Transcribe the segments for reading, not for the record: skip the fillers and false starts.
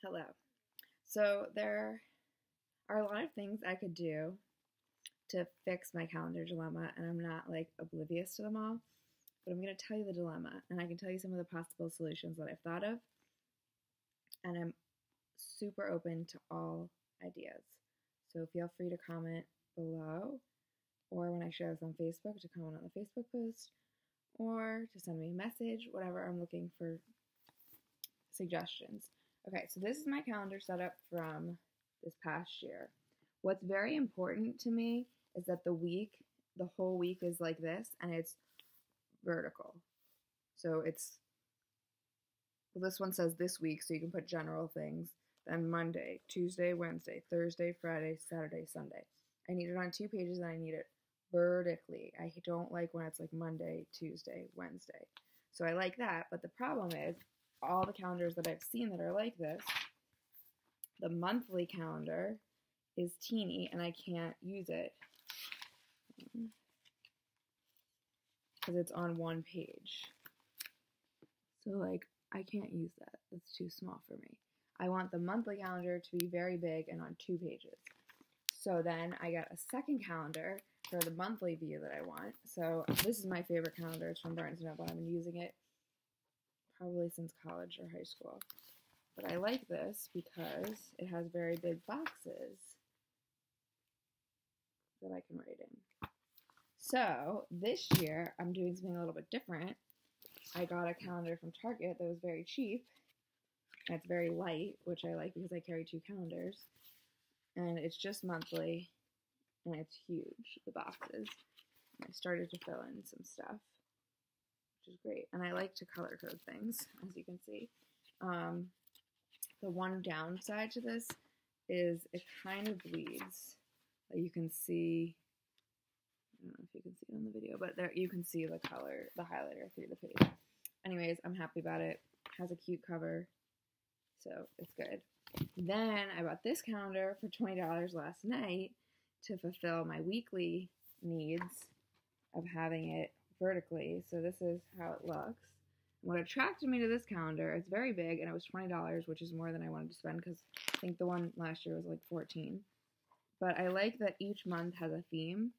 Hello. So there are a lot of things I could do to fix my calendar dilemma, and I'm not like oblivious to them all, but I'm going to tell you the dilemma, and I can tell you some of the possible solutions that I've thought of, and I'm super open to all ideas. So feel free to comment below, or when I share this on Facebook, to comment on the Facebook post, or to send me a message, whatever. I'm looking for suggestions. Okay, so this is my calendar setup from this past year. What's very important to me is that the whole week is like this, and it's vertical. So this one says this week, so you can put general things. Then Monday, Tuesday, Wednesday, Thursday, Friday, Saturday, Sunday. I need it on 2 pages, and I need it vertically. I don't like when it's like Monday, Tuesday, Wednesday. So I like that, but the problem is all the calendars that I've seen that are like this, the monthly calendar is teeny, and I can't use it because it's on 1 page. So like, I can't use that. That's too small for me. I want the monthly calendar to be very big and on 2 pages. So then I got a second calendar for the monthly view that I want. So this is my favorite calendar. It's from Barnes & Noble. I've been using it probably since college or high school. But I like this because it has very big boxes that I can write in. So this year I'm doing something a little bit different. I got a calendar from Target that was very cheap, and it's very light, which I like because I carry 2 calendars, and it's just monthly, and it's huge, the boxes. And I started to fill in some stuff, which is great, and I like to color code things, as you can see. The one downside to this is it kind of bleeds. You can see, I don't know if you can see it on the video, but there you can see the color, the highlighter through the page. Anyways, I'm happy about it. It has a cute cover, so it's good. Then I bought this calendar for $20 last night to fulfill my weekly needs of having it vertically. So this is how it looks. What attracted me to this calendar, it's very big, and it was $20, which is more than I wanted to spend because I think the one last year was like $14. But I like that each month has a theme,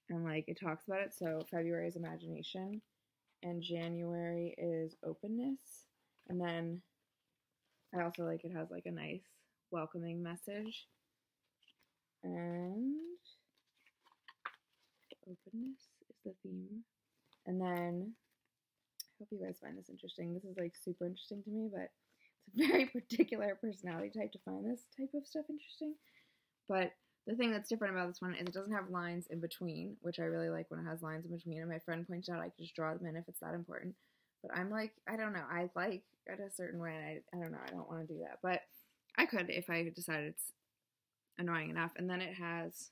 and like it talks about it. So February is imagination, and January is openness, and then I also like it has like a nice welcoming message, and openness is the theme. And then I hope you guys find this interesting. This is like super interesting to me, but it's a very particular personality type to find this type of stuff interesting. But the thing that's different about this one is it doesn't have lines in between, which I really like when it has lines in between. And my friend pointed out I could just draw them in if it's that important. But I'm like, I don't know. I like it a certain way, and I don't know. I don't want to do that. But I could if I decided it's annoying enough. And then it has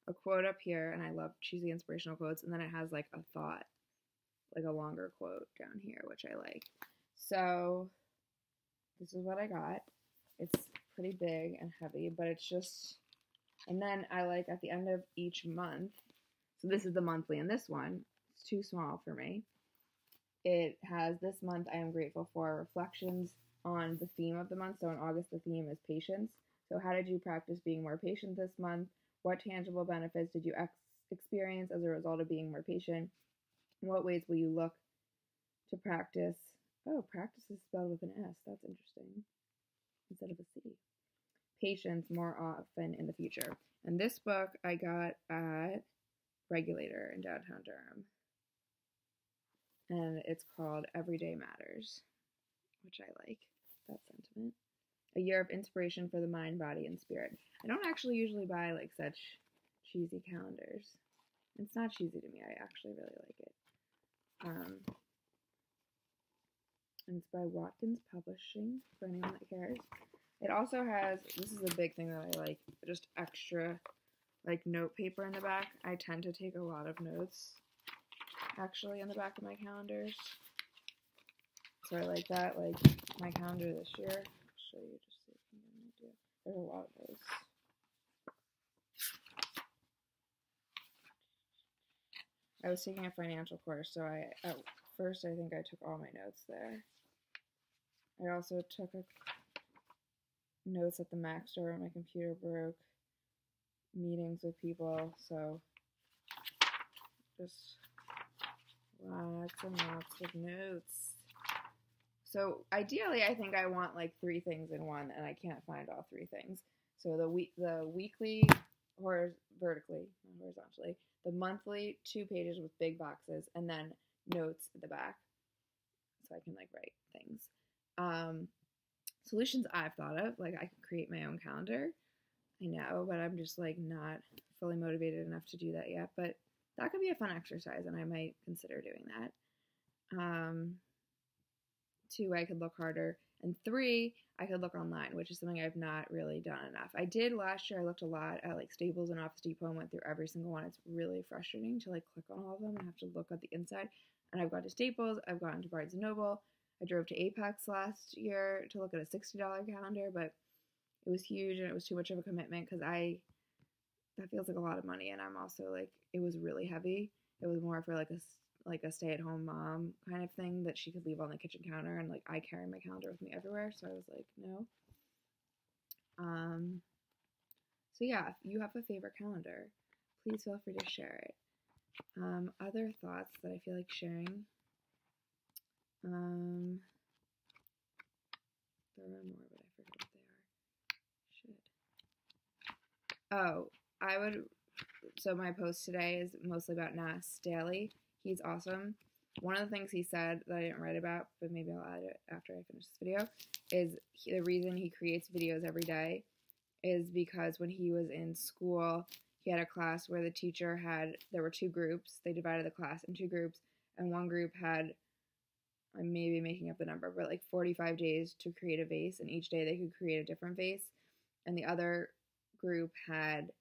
a quote up here, and I love cheesy inspirational quotes. And then it has like a thought, like a longer quote down here, which I like. So this is what I got. It's pretty big and heavy, but it's just, and then I like at the end of each month, so this is the monthly, and this one, it's too small for me. It has this month I am grateful for reflections on the theme of the month. So in August, the theme is patience. So how did you practice being more patient this month? What tangible benefits did you experience as a result of being more patient? In what ways will you look to practice? Oh, practice is spelled with an S. That's interesting. Instead of a C. Patience more often in the future. And this book I got at Regulator in downtown Durham. And it's called Everyday Matters, which I like that sentiment. A year of inspiration for the mind, body, and spirit. I don't actually usually buy like such cheesy calendars. It's not cheesy to me. I actually really like it. And it's by Watkins Publishing, for anyone that cares. It also has, this is a big thing that I like, just extra like note paper in the back. I tend to take a lot of notes actually in the back of my calendars. So I like that. Like my calendar this year, I'll show you just so you can get an idea. There's a lot of those. I was taking a financial course, so at first I think I took all my notes there. I also took a notes at the Mac store when my computer broke, meetings with people, so just lots and lots of notes. So ideally, I think I want like 3 things in one, and I can't find all 3 things. So the weekly, vertically, not horizontally, the monthly 2 pages with big boxes, and then notes at the back, so I can like write things. Solutions I've thought of, like I could create my own calendar. I know, but I'm just like not fully motivated enough to do that yet. But that could be a fun exercise, and I might consider doing that. 2, I could look harder. And 3, I could look online, which is something I've not really done enough. I did last year. I looked a lot at like Staples and Office Depot and went through every single one. It's really frustrating to like click on all of them and have to look at the inside. And I've gone to Staples. I've gone to Barnes & Noble. I drove to Apex last year to look at a $60 calendar, but it was huge and it was too much of a commitment because that feels like a lot of money, and I'm also like, it was really heavy. It was more for like a stay-at-home mom kind of thing that she could leave on the kitchen counter, and like I carry my calendar with me everywhere, so I was like, no. So yeah, if you have a favorite calendar, please feel free to share it. Other thoughts that I feel like sharing. There are more, but I forget what they are. So my post today is mostly about Nas Daily. He's awesome. One of the things he said that I didn't write about, but maybe I'll add it after I finish this video, is the reason he creates videos every day is because when he was in school, he had a class where the teacher there were 2 groups. They divided the class in 2 groups, and one group had, I'm maybe making up the number, but like 45 days to create a vase, and each day they could create a different vase. And the other group had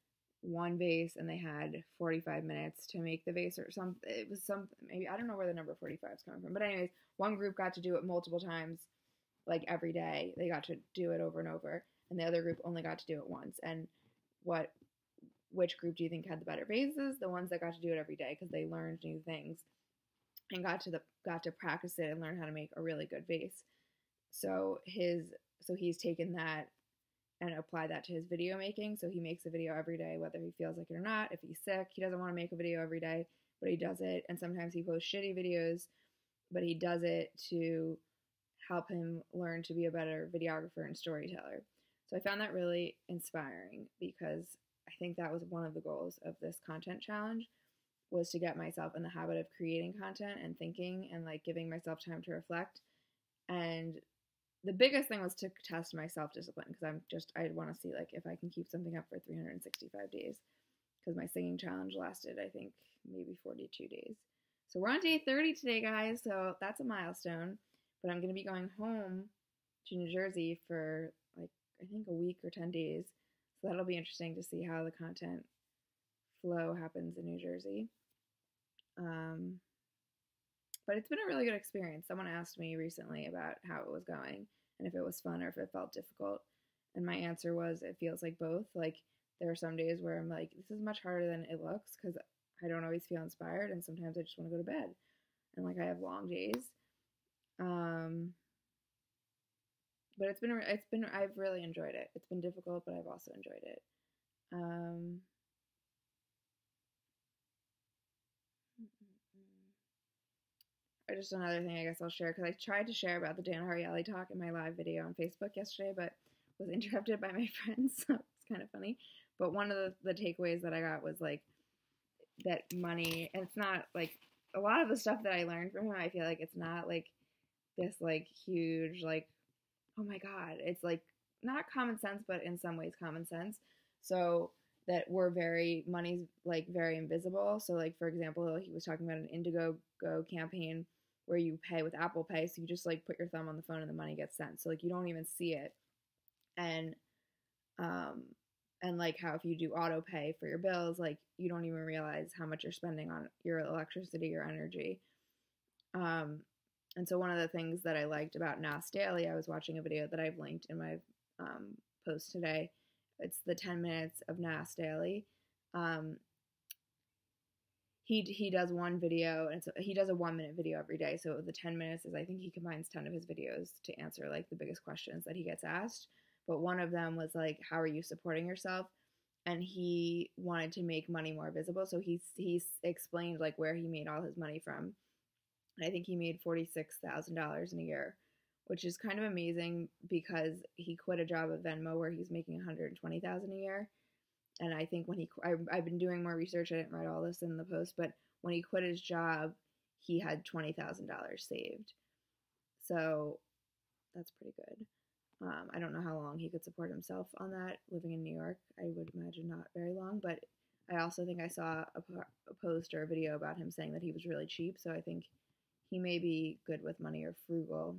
1 vase, and they had 45 minutes to make the vase, or something. It was something, maybe, I don't know where the number 45 is coming from. But anyways, one group got to do it multiple times, like every day. They got to do it over and over, and the other group only got to do it once. And which group do you think had the better vases? The ones that got to do it every day, because they learned new things and got to practice it and learn how to make a really good vase. So he's taken that and apply that to his video making. So he makes a video every day, whether he feels like it or not. If he's sick, he doesn't want to make a video every day, but he does it. And sometimes he posts shitty videos, but he does it to help him learn to be a better videographer and storyteller. So I found that really inspiring, because I think that was one of the goals of this content challenge, was to get myself in the habit of creating content and thinking and like giving myself time to reflect. And the biggest thing was to test my self-discipline, because I want to see like if I can keep something up for 365 days, because my singing challenge lasted, I think, maybe 42 days. So we're on day 30 today, guys, so that's a milestone. But I'm going to be going home to New Jersey for like, I think a week or 10 days. So that'll be interesting to see how the content flow happens in New Jersey. But it's been a really good experience. Someone asked me recently about how it was going and if it was fun or if it felt difficult. And my answer was, it feels like both. Like, there are some days where I'm like, this is much harder than it looks, because I don't always feel inspired, and sometimes I just want to go to bed. And like, I have long days. But I've really enjoyed it. It's been difficult, but I've also enjoyed it. Just another thing I guess I'll share, because I tried to share about the Dan Ariely talk in my live video on Facebook yesterday, but was interrupted by my friends, so it's kind of funny. But one of the takeaways that I got was like that money, and it's not like a lot of the stuff that I learned from him, I feel like it's not like this like huge like, oh my god, it's like not common sense, but in some ways common sense. So that money's like very invisible. So like, for example, he was talking about an Indiegogo campaign where you pay with Apple Pay, so you just like put your thumb on the phone and the money gets sent. So like, you don't even see it. And like how if you do auto pay for your bills, like you don't even realize how much you're spending on your electricity or energy. And so one of the things that I liked about Nas Daily, I was watching a video that I've linked in my post today. It's the 10 minutes of Nas Daily. He does one video, and he does a 1-minute video every day. So the 10 minutes is, I think he combines 10 of his videos to answer like the biggest questions that he gets asked. but one of them was like, how are you supporting yourself? And he wanted to make money more visible, so he explained like where he made all his money from. And I think he made $46,000 in a year, which is kind of amazing because he quit a job at Venmo where he's making $120,000 a year. And I think when I've been doing more research. I didn't write all this in the post, but when he quit his job, he had $20,000 saved. So that's pretty good. I don't know how long he could support himself on that living in New York. I would imagine not very long, but I also think I saw a post or a video about him saying that he was really cheap. So I think he may be good with money or frugal.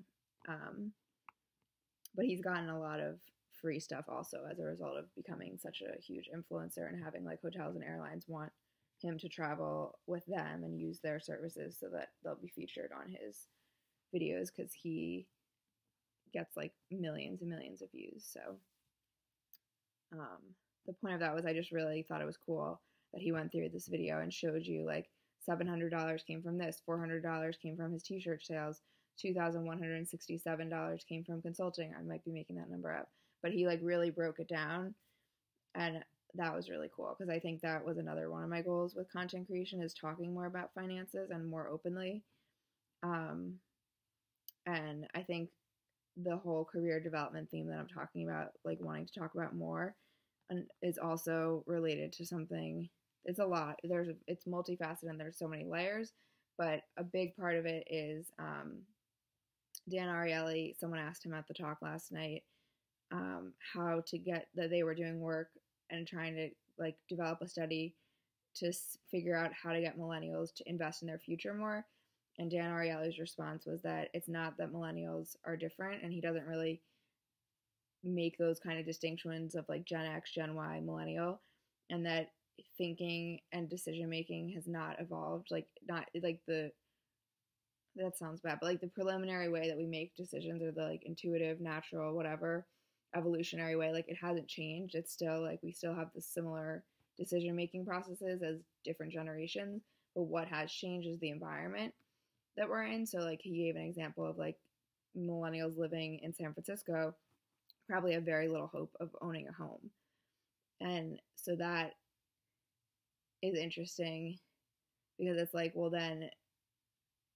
But he's gotten a lot of free stuff also as a result of becoming such a huge influencer and having like hotels and airlines want him to travel with them and use their services so that they'll be featured on his videos because he gets like millions and millions of views. So the point of that was I just really thought it was cool that he went through this video and showed you like $700 came from this, $400 came from his t-shirt sales, $2,167 came from consulting. I might be making that number up, but he like really broke it down, and that was really cool because I think that was another one of my goals with content creation is talking more about finances and more openly. And I think the whole career development theme that I'm talking about, like wanting to talk about more, and is also related to something. It's a lot. It's multifaceted and there's so many layers, but a big part of it is Dan Ariely. Someone asked him at the talk last night how to get that they were doing work and trying to like develop a study to figure out how to get millennials to invest in their future more. And Dan Ariely's response was that it's not that millennials are different, and he doesn't really make those kind of distinctions of like Gen X, Gen Y, millennial, and that thinking and decision making has not evolved. Like not like that sounds bad, but like the preliminary way that we make decisions or the like intuitive, natural, whatever, evolutionary way, like it hasn't changed. It's still like we still have the similar decision making processes as different generations, but what has changed is the environment that we're in. So like he gave an example of like millennials living in San Francisco probably have very little hope of owning a home. And so that is interesting because it's like, well then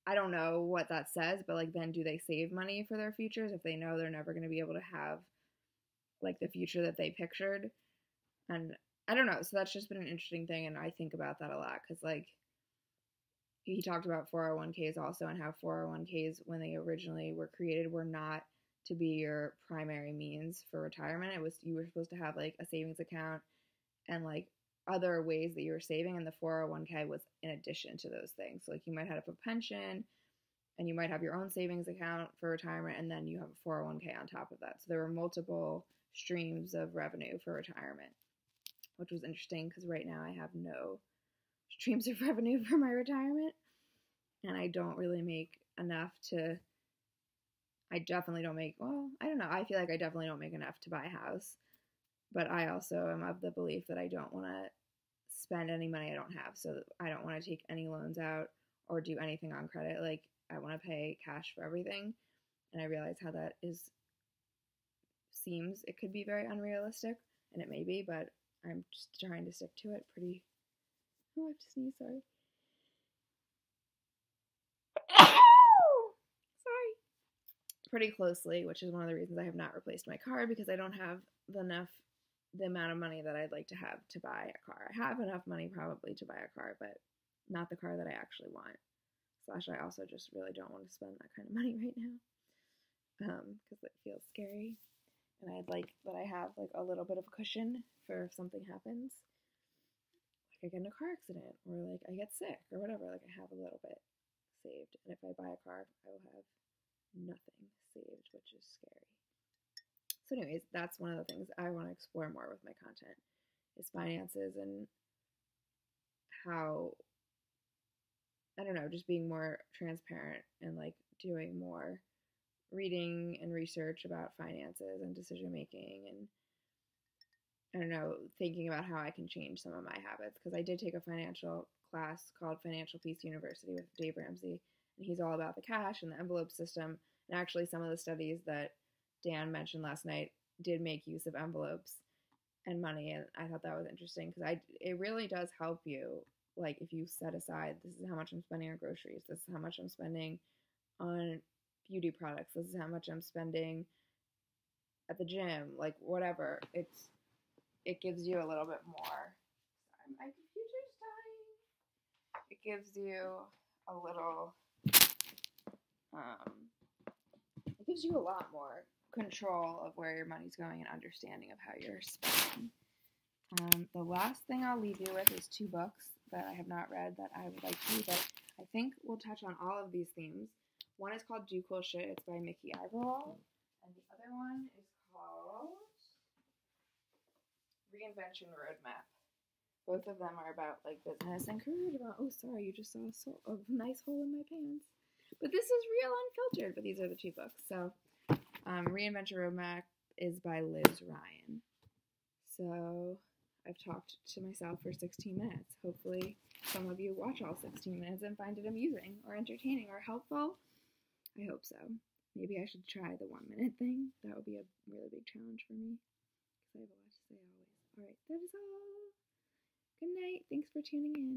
I don't know what that says, but like then do they save money for their futures if they know they're never going to be able to have like the future that they pictured? And I don't know. So that's just been an interesting thing, and I think about that a lot because like he talked about 401ks also, and how 401ks when they originally were created were not to be your primary means for retirement. It was you were supposed to have like a savings account and like other ways that you were saving, and the 401k was in addition to those things. So like you might have a pension and you might have your own savings account for retirement, and then you have a 401k on top of that. So there were multiple streams of revenue for retirement, which was interesting because right now I have no streams of revenue for my retirement, and I don't really make enough to I definitely don't make, well, I don't know. I feel like I definitely don't make enough to buy a house. But I also am of the belief that I don't want to spend any money I don't have. So I don't want to take any loans out or do anything on credit. Like, I want to pay cash for everything. And I realize how that seems, it could be very unrealistic. And it may be, but I'm just trying to stick to it pretty. Oh, I have to sneeze, sorry. Sorry. Pretty closely, which is one of the reasons I have not replaced my card, because I don't have the amount of money that I'd like to have to buy a car. I have enough money probably to buy a car, but not the car that I actually want. Slash, I also just really don't want to spend that kind of money right now, because it feels scary, and I'd like that I have like a little bit of a cushion for if something happens, like I get in a car accident or like I get sick or whatever. Like I have a little bit saved, and if I buy a car, I will have nothing saved, which is scary. So anyways, that's one of the things I want to explore more with my content is finances and how, I don't know, just being more transparent and like doing more reading and research about finances and decision making, and I don't know, thinking about how I can change some of my habits, because I did take a financial class called Financial Peace University with Dave Ramsey, and he's all about the cash and the envelope system. And actually some of the studies that Dan mentioned last night, did make use of envelopes and money, and I thought that was interesting because it really does help you. Like if you set aside, this is how much I'm spending on groceries, this is how much I'm spending on beauty products, this is how much I'm spending at the gym, like whatever. It gives you a little bit more. Sorry, my computer's dying. It gives you a little. It gives you a lot more control of where your money's going and understanding of how you're spending. The last thing I'll leave you with is 2 books that I have not read that I would like to, but I think we'll touch on all of these themes. One is called Do Cool Shit. It's by Mickey Agrawal. And the other one is called Reinvention Roadmap. Both of them are about like business and career development. Oh, sorry, you just saw a nice hole in my pants. But this is real unfiltered, but these are the 2 books. So Reinvention Roadmap is by Liz Ryan. So I've talked to myself for 16 minutes. Hopefully some of you watch all 16 minutes and find it amusing or entertaining or helpful. I hope so. Maybe I should try the 1-minute thing. That would be a really big challenge for me because I have a lot to say always. All right, that is all. Good night. Thanks for tuning in.